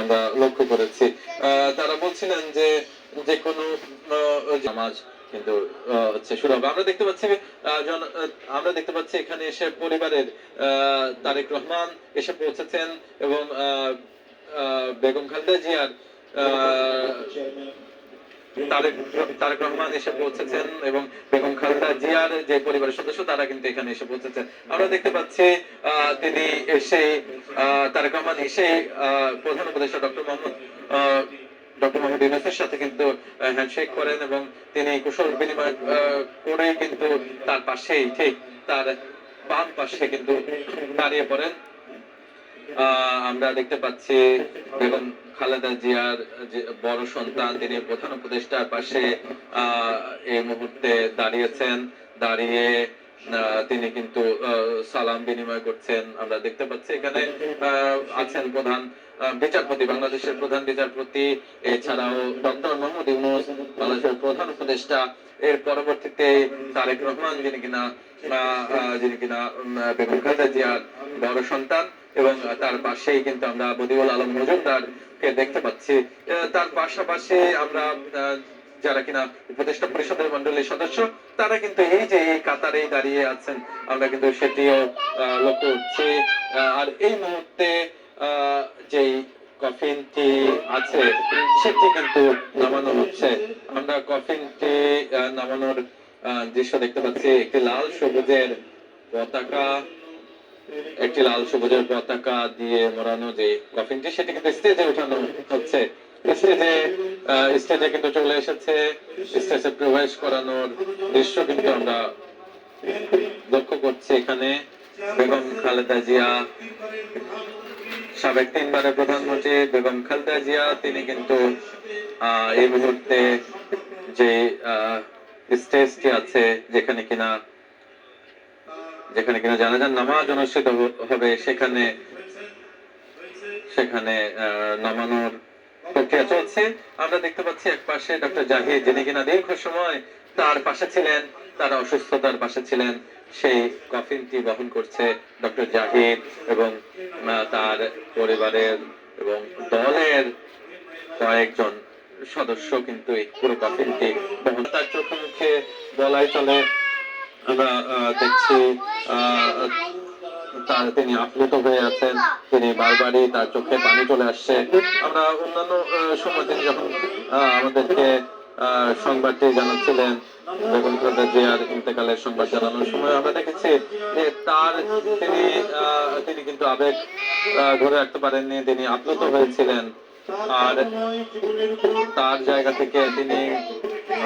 আমরা লক্ষ্য করেছি। তারা বলছিলেন যে যে কোনো নামাজ কিন্তু হচ্ছে শুরু হবে। আমরা দেখতে পাচ্ছি এখানে এসে পরিবারের তারেক রহমান এসে পৌঁছেছেন এবং বেগম খালেদা জিয়ার তারেক রহমান এসে পৌঁছেছেন এবং বেগম খালেদা জিয়ার যে পরিবারের সদস্য তারা কিন্তু এখানে এসে পৌঁছেছেন। আমরা দেখতে পাচ্ছি তিনি এসে তারেক রহমান এসে প্রধান উপদেষ্টা ডক্টর মোহাম্মদ ইউনূসের সাথে কিন্তু হ্যান্ডশেক করেন এবং তিনি কুশল বিনিময় করে কিন্তু তার পাশেই ঠিক তার বাম পাশে কিন্তু দাঁড়িয়ে পড়েন। আমরা দেখতে পাচ্ছি বেগম খালেদা জিয়ার যে বড় সন্তান তিনি প্রধান উপদেষ্টার পাশে এই মুহূর্তে দাঁড়িয়েছেন। দাঁড়িয়ে তিনি কিন্তু সালাম বিনিময় করছেন। আমরা দেখতে পাচ্ছি এখানে আছেন প্রধান বিচারপতি, বাংলাদেশের প্রধান বিচারপতি, এছাড়াও ডক্টর মোহাম্মদ ইউনূস বাংলাদেশের প্রধান উপদেষ্টা। এর পরবর্তীতে তারেক রহমান যিনি কিনা বেগম খালেদা জিয়ার বড় সন্তান এবং তার পাশেই কিন্তু আমরা বদিউল আলম মজুমদারকে দেখতে পাচ্ছি। তার পাশাপাশি আমরা যারা কিনা উপদেষ্টা পরিষদের মন্ডলীর সদস্য তারা কিন্তু এই যে এই কাতারেই দাঁড়িয়ে আছেন আমরা কিন্তু সেটিও লক্ষ্য করছি। আর এই মুহূর্তে যেই কফিনটি আছে সেটি কিন্তু নামানো হচ্ছে। আমরা কফিনটি নামানোর দৃশ্য দেখতে পাচ্ছি। একটি লাল সবুজের পতাকা দিয়ে মোড়ানো যে কফিনটি সেটি কিন্তু স্টেজে উঠানো হচ্ছে। স্টেজে কিন্তু চলে এসেছে। স্টেজে প্রবেশ করানোর দৃশ্য কিন্তু আমরা লক্ষ্য করছি। এখানে বেগম খালেদা জিয়া, সাবেক 3 বারের প্রধানমন্ত্রী বেগম খালেদা জিয়া, তিনি কিন্তু এই মুহূর্তে যে স্টেজটি আছে যেখানে কিনা জানাজার নামাজ অনুষ্ঠিত হবে সেখানে নামানোর প্রক্রিয়া চলছে। আমরা দেখতে পাচ্ছি এক পাশে ডক্টর জাহিদ যিনি কিনা দীর্ঘ সময় তার পাশে ছিলেন, তার অসুস্থতার পাশে ছিলেন, সেই কফিনটি বহন করছে ডক্টর জাহিদ এবং তার পরিবারের এবং দলের কয়েকজন সদস্য কিন্তু এই পুরো কফিনটি বহন। তার চোখে মুখে বলাই চলে আমরা দেখছি তিনি আপ্লুত হয়ে আছেন। তিনি বারবারই তার চোখে পানি চলে আসছে। আমরা অন্যান্য সময় তিনি যখন আমাদেরকে সংবাদটি জানাচ্ছিলেন বেগম খালেদা জিয়ার ইন্তেকালের সংবাদ জানানোর সময় আমরা দেখেছি যে তিনি কিন্তু আবেগ ধরে রাখতে পারেননি, তিনি আপ্লুত হয়েছিলেন। আর তার জায়গা থেকে তিনি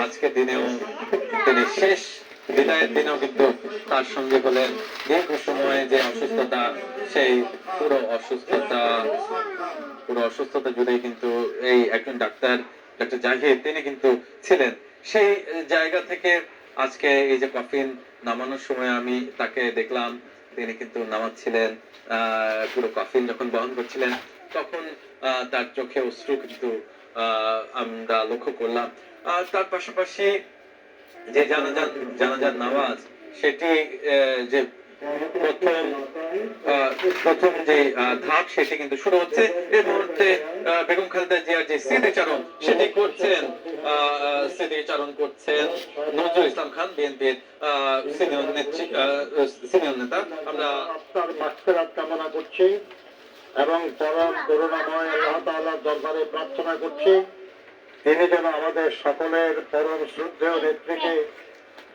আজকে দিনেও তিনি শেষ বিদায়ের দিনেও কিন্তু তার সঙ্গে হলেন। দীর্ঘ সময়ে যে অসুস্থতা সেই পুরো অসুস্থতা জুড়েই কিন্তু এই একজন ডক্টর জাহিদ তিনি কিন্তু ছিলেন। সেই জায়গা থেকে আজকে এই যে কফিন নামানোর সময় আমি তাকে দেখলাম, তিনি কিন্তু নামাচ্ছিলেন। পুরো কফিন যখন বহন করছিলেন তখন তার চোখে অশ্রু কিন্তু আমরা লক্ষ্য করলাম। তার পাশাপাশি যে জানাজার নামাজ সেটি যে প্রথম যে ধাপ সেটি কিন্তু শুরু হচ্ছে। এই মুহূর্তে বেগম খালেদা জিয়ার যে স্মৃতিচারণ সেটি করছেন নজরুল ইসলাম খান, বিএনপির সিনিয়র নেতা। আমরা আপনার মাগফিরাত কামনা করছি এবং পরম করুণাময় আল্লাহ তাআলার দরবারে প্রার্থনা করছি তিনি যেন আমাদের সকলের পরম শ্রদ্ধেয় নেত্রীকে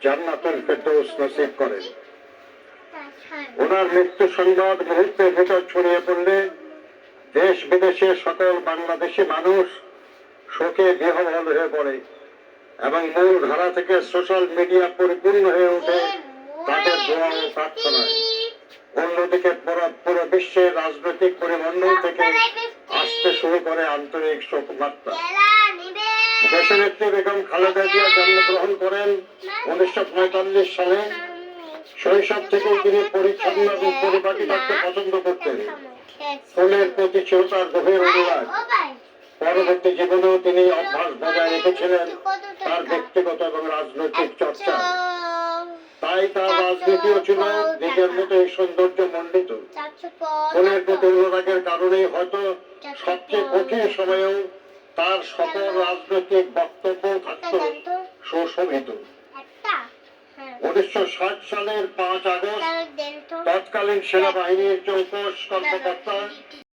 জান্নাতুল ফেরদৌস নসিব করেন। ওনার মৃত্যু সংবাদ মুহূর্তের ভেতর ছড়িয়ে পড়লে দেশ বিদেশে সকল বাংলাদেশি মানুষ শোকে বিহ্বল হয়ে পড়ে এবং মূল ধারা থেকে সোশ্যাল মিডিয়া পরিপূর্ণ হয়ে ওঠে তাদের দোয়া ও প্রার্থনায়। অন্যদিকে পুরো বিশ্বের রাজনৈতিক পরিমণ্ডল থেকে আসতে শুরু করে আন্তরিক শোক বার্তা। দেশনেত্রী বেগম খালেদা জিয়া জন্মগ্রহণ করেন 1945 সালে। শৈশব থেকেই তিনি পরিচ্ছন্ন এবং পরিপাটি থাকতে পছন্দ করতেন। ফুলের প্রতি ছিল তার গভীর অনুরাগ। পরবর্তী জীবনেও তিনি অভ্যাস বজায় রেখেছিলেন তার ব্যক্তিগত এবং রাজনৈতিক চর্চা। তাই তার রাজনীতিও ছিল নিজের মতো এই সৌন্দর্য মণ্ডিত। ফুলের প্রতি অনুরাগের কারণেই হয়তো সবচেয়ে কঠিন সময়েও তার সকল রাজনৈতিক বক্তব্য থাকত সুশোভিত। 1960 সালের 5 আগস্ট তৎকালীন সেনাবাহিনীর চৌকস কর্মকর্তা